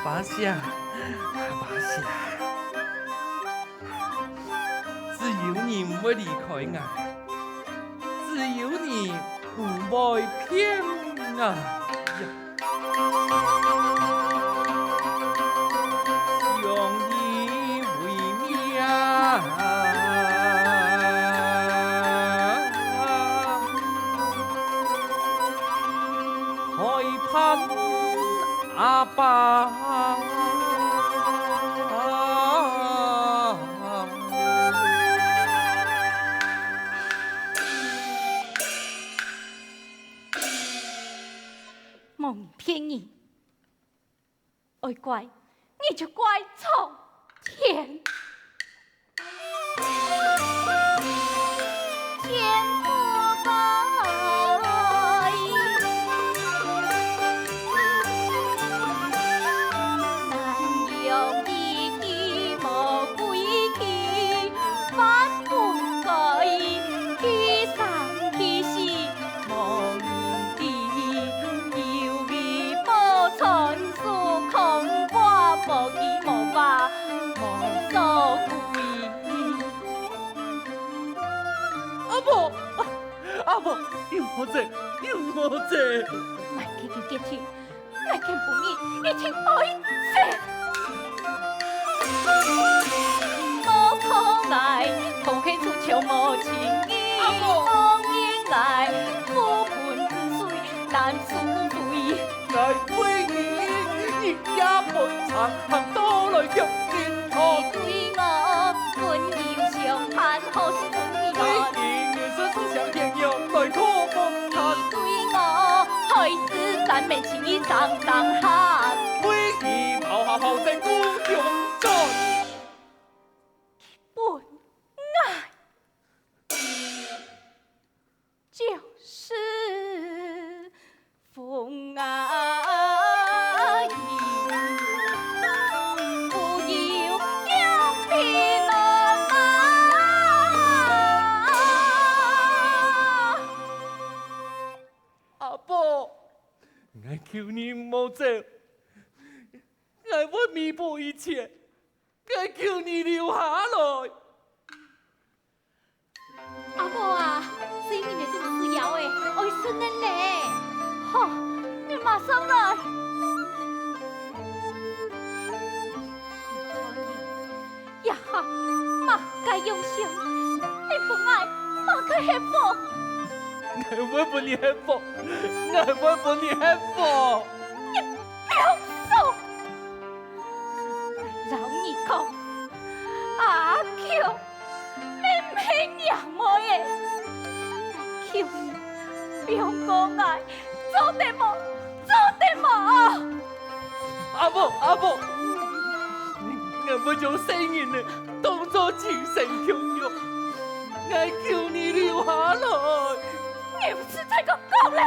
巴夏，巴夏，只有你唔会离开我，只有你唔会骗我。用你为命，开盼阿爸。蒙骗你，爱怪你就怪错天。天不白，难用一计莫归期，反不改，其生其死莫言地，有义无传书空挂，无义无把无所归。阿婆，有我这，有我这。卖去就结去，卖去不义，一定爱死。无可爱，空气出鞘无情义，无言爱，苦恨之水难诉对。爱对你，你也不曾行多来强天堂。你对我温柔相盼，何时分离我？想天佑来可风叹，你对我孩子赞美情意当当喊，为你跑下后在孤勇战，本爱就是奉爱意，不由两鬓乱麻。阿婆，我求你唔好走，我会弥补一切，我求你留下来。阿婆啊，是你的肚子摇诶，爱孙恁嘞，好，你马上来。呀哈，马该用心，你不爱，马该幸福。我会帮你幸福，我会帮你幸福。你不说，老你讲，阿舅，妹妹娘我耶，求你不要讲爱，做得无，做得无。阿婆，阿婆，我要将生人呢当作亲生兄友，我求你留下来。你不是这个狗嘞！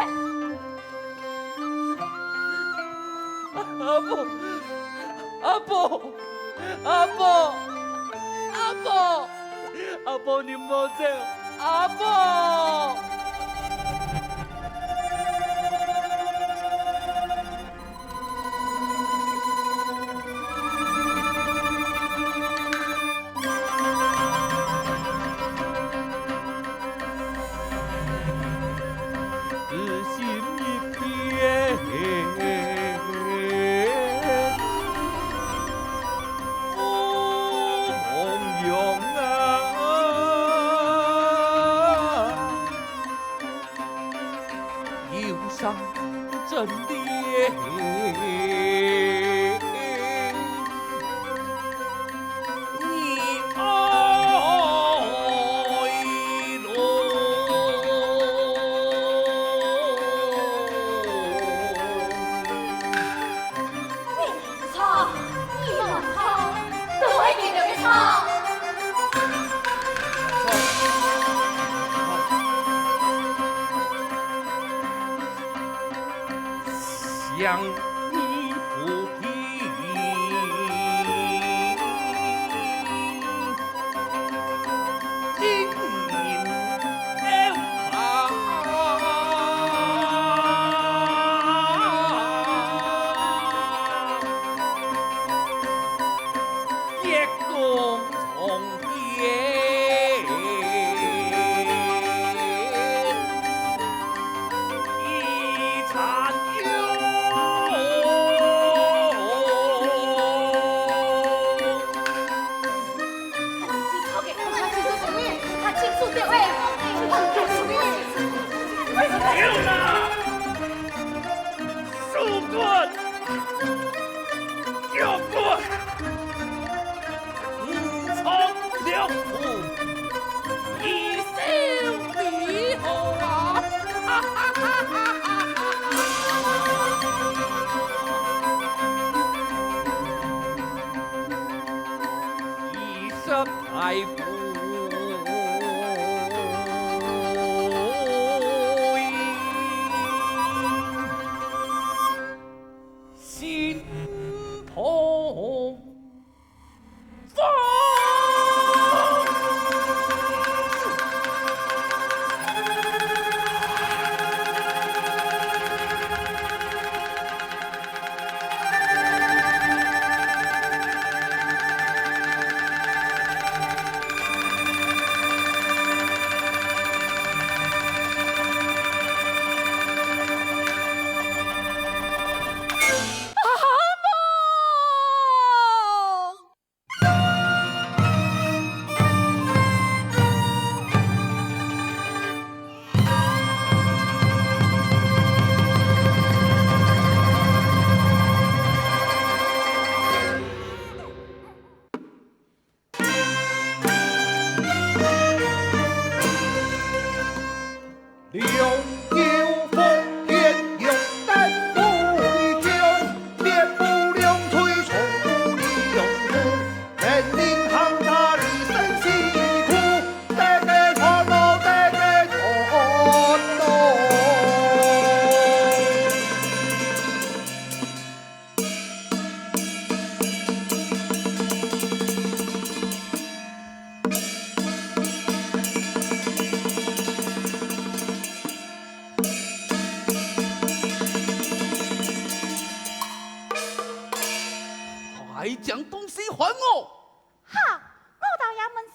阿婆，阿婆，阿婆，阿婆，阿婆，你莫走，阿婆。真的，你爱将你不平，因民而发，结共从天，一场他清楚的喂，有啦，树棍，脚棍，从两户，一手一后啊！哈哈哈哈一身太夫。心痛风。快将东西还我！哈，我到衙门上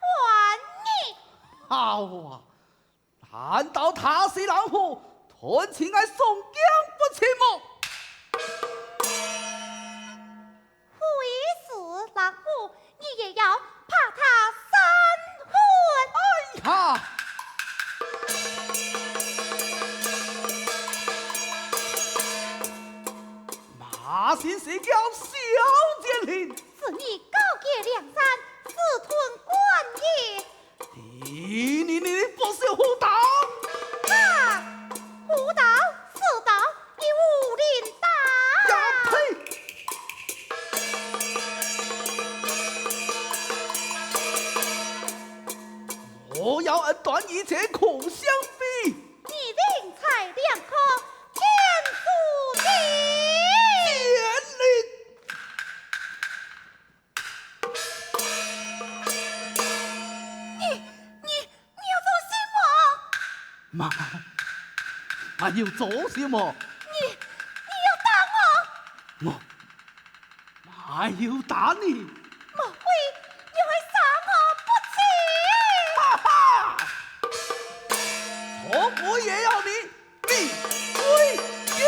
还你。好啊，难道他是老虎，屯请爱宋江不成么？为是老虎，你也要怕他三分？哎呀！马先是叫小剑灵，是你高洁梁山，私吞官业。你不是胡道？啊，胡道是道，你武林大。呀呸！我要恩断义绝，苦相逼。你人财两可，天注定。剑灵。你要做什么？妈，还要做什么？你要打我？我还要打你。莫非你会杀我不成？哈哈！我也要你命归阴。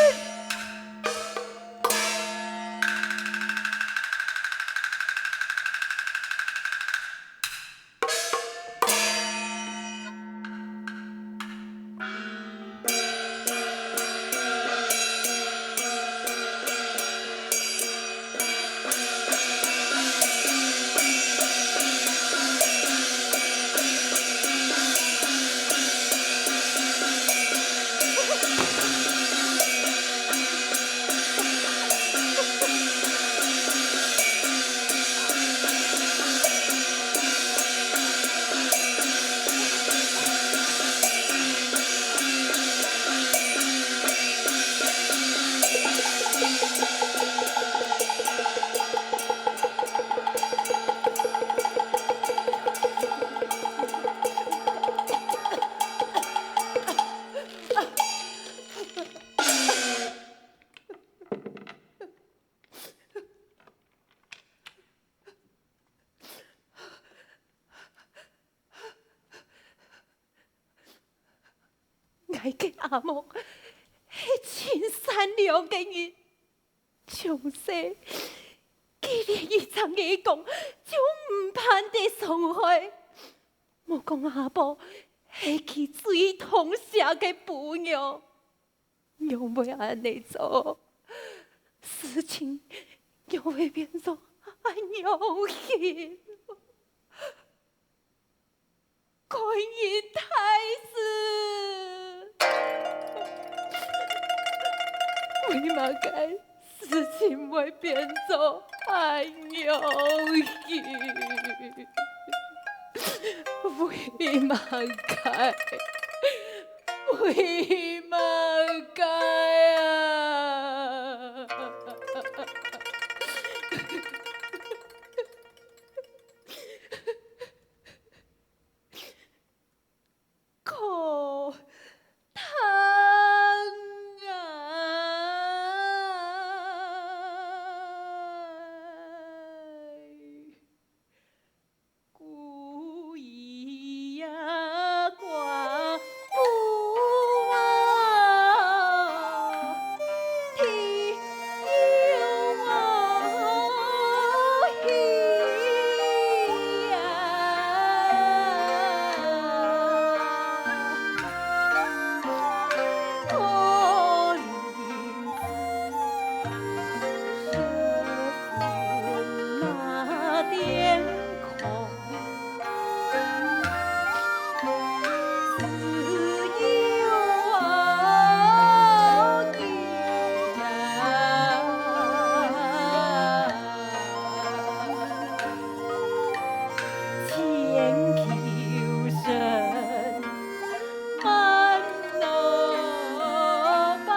阿母是真善良的人，从细既然伊曾伊讲，就唔盼得伤害。莫讲阿婆是其最痛惜的朋友，又要安尼做，事情又会变作安样去？观音太师，为嘛该事情会变作安样去？为嘛该？为嘛该啊？可叹啊！故意呀挂不啊，天有我喜呀。可怜是那点空，自有我家，千求生。万能百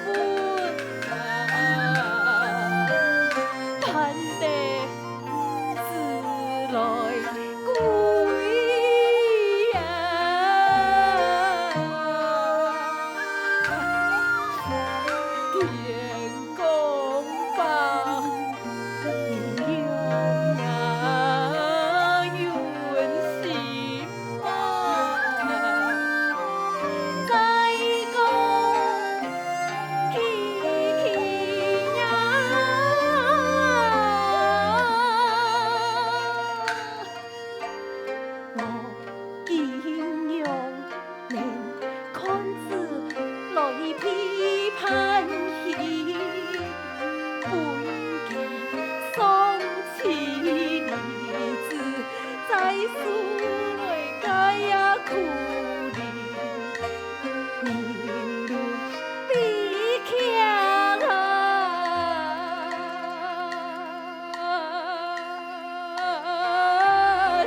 分啊，盼得自来归啊！天公保佑啊，运行啊！再讲起呀，我应用能看子来批判他，本其丧妻儿子，在书内该呀苦哩。面如比强啊，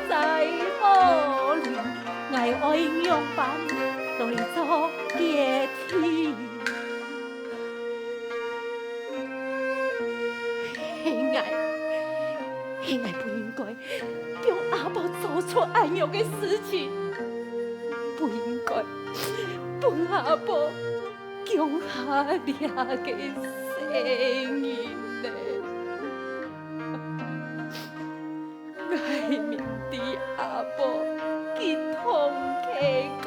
在何里？爱爱用板来做结体，兄爱不应该让阿婆做出安样的事情，不应该。本阿婆强下掠个声音呢，爱面对阿婆去痛客讲，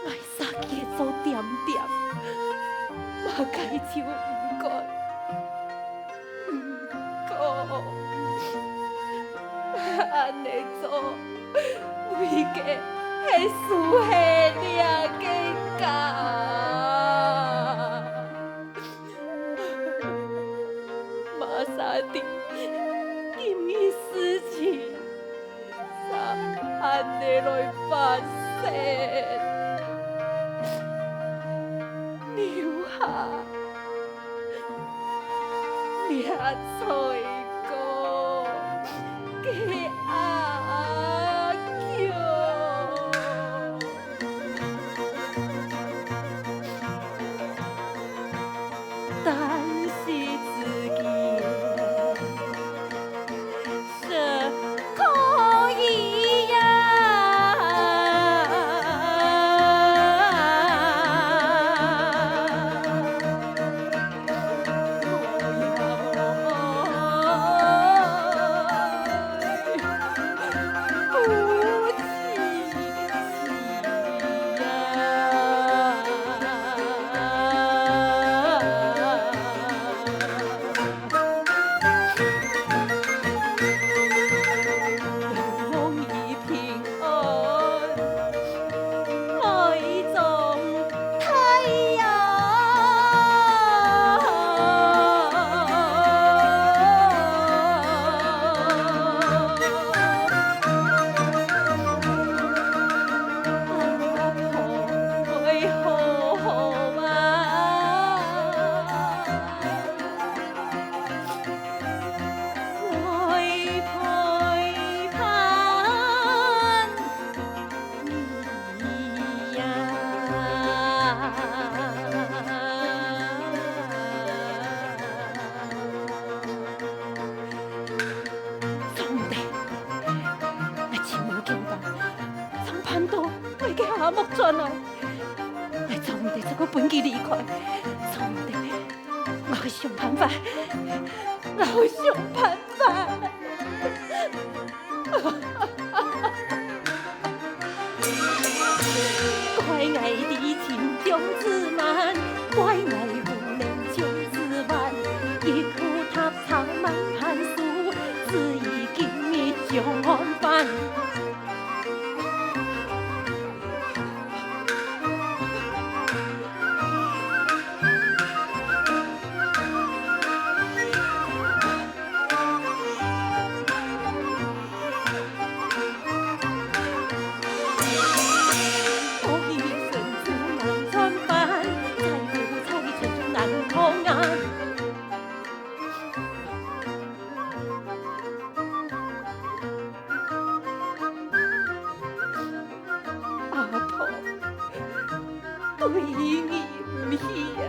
爱撒气做点点，嘛该就唔管，安尼做为个。迄输迄掠个家，马萨蒂今日事情咋安尼来发生？留下掠菜哥给阿舅。但是自己是可以呀，可转来，我总唔得这个本机离开，总唔得，我会想办法，我会想办法。怪我的情中自慢，怪我无能将自挽，一苦塔长满盘数，只已经灭将安翻。对你唔起啊！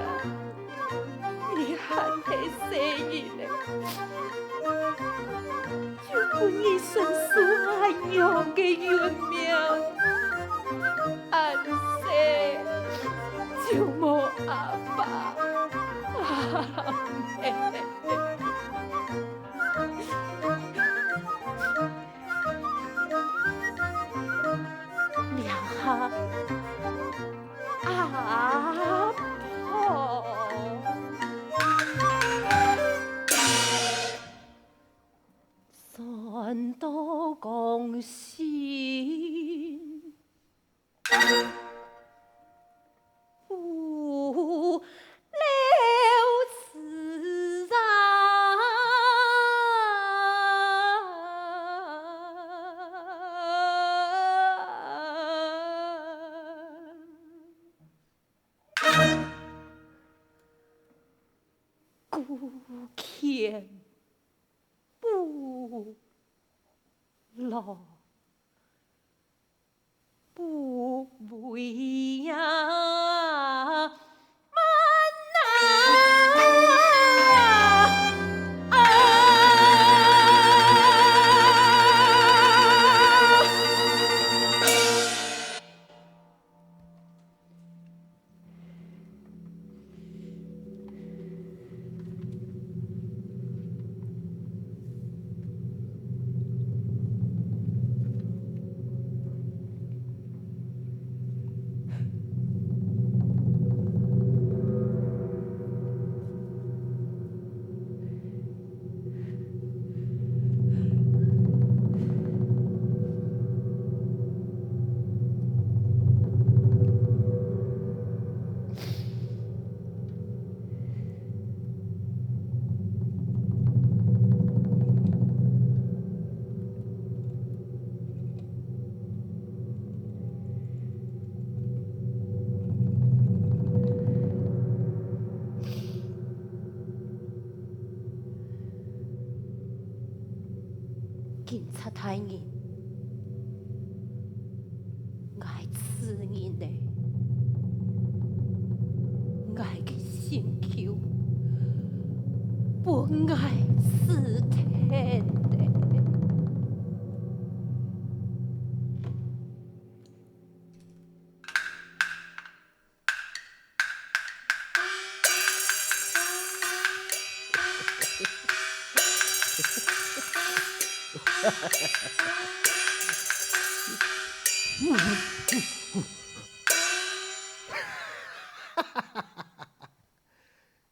你还係死人咧，就本你身屬阿陽嘅運命，安世就冇阿爸阿妹。娘下。阿婆，山都公心，不了此人。孤阡不老，不为呀满警察大人，爱刺人嘞，爱嘅星球，本爱是天嘞。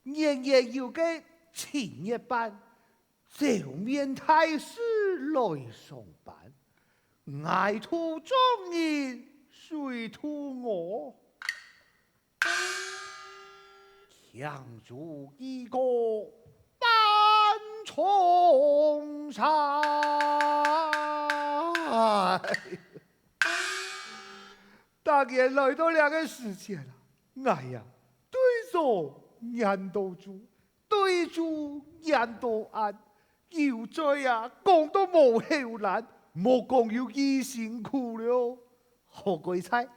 年年有个青叶班，就免太师来上班，爱徒中人谁图我？强筑一个半重山。大年来到两个时间了，哎呀，对手眼都住，对住眼都暗，要追啊，讲都冇后难，莫讲要医辛苦了。何鬼猜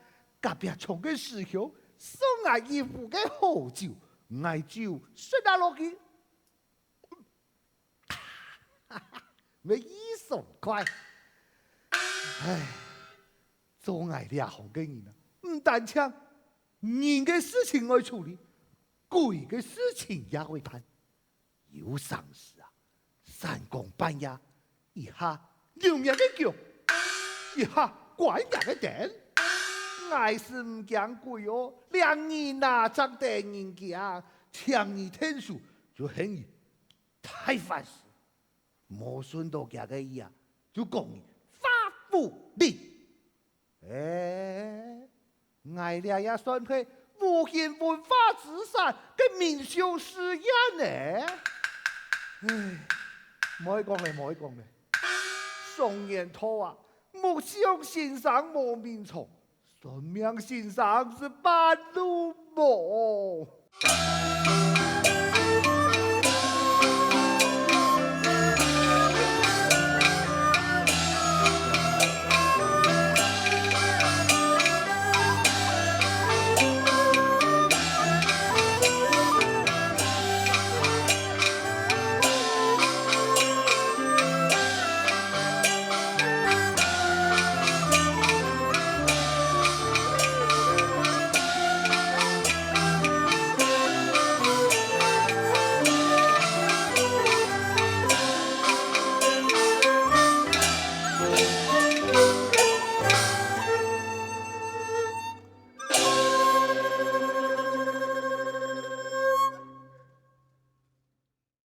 隔壁床嘅师兄送我一壶嘅好酒，我就摔下落去，没意爽快。唉，做我俩行嘅人啊，唔但唱人嘅事情愛處理，鬼嘅事情也會辦。有喪事啊，三更半夜，一下牛人嘅腳，一下怪人嘅電。我是唔驚鬼哦，兩你哪張地人驚，請你天數就嫌你太煩事，冇順到佢嘅意啊，就講你發福利。我倆也算配無形文化資產嘅名秀實驗呢。唔可以講咧，唔可以講咧。宋元頭啊，木匠先生冇名從，算命先生是半路夢。